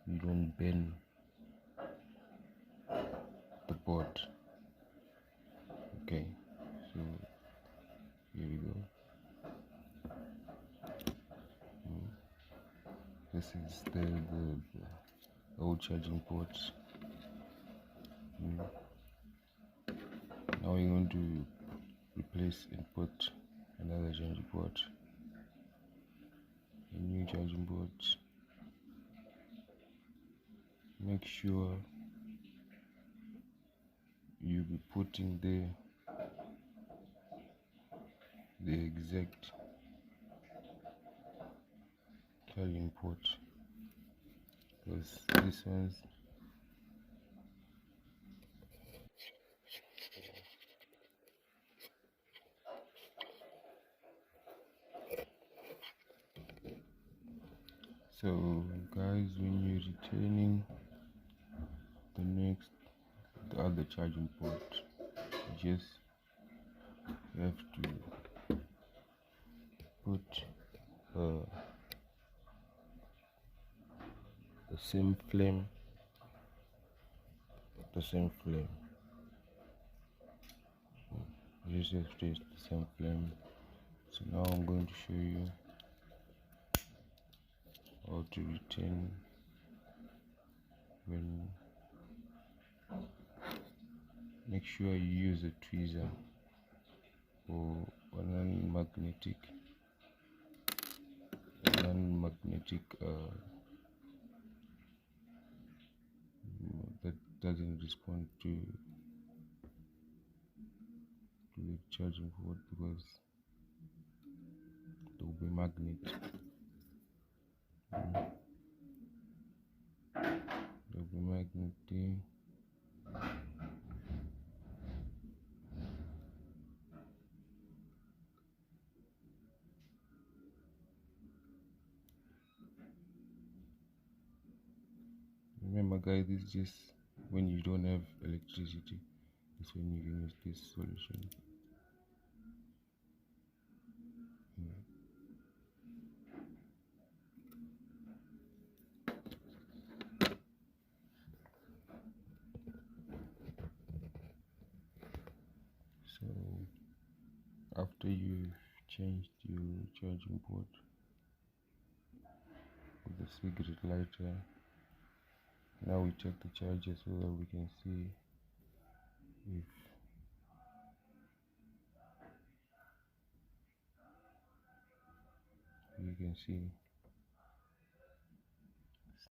you don't bend the board. Okay, so here we go. This is the old charging port. Now we're going to replace and put another charging port, a new charging port. Make sure you be putting the exact charging port, because this one's so guys, when you're returning the other charging port, you just have to put the same flame. You just have to use the same flame. So now I'm going to show you how to return when. Make sure you use a tweezer or non-magnetic that doesn't respond to the charging port, because there will be magnet. There will be magnet there. Remember guys, this is just when you don't have electricity. That's when you can use this solution. So after you've changed your charging port with the cigarette lighter, now we check the charger so that we can see if you can see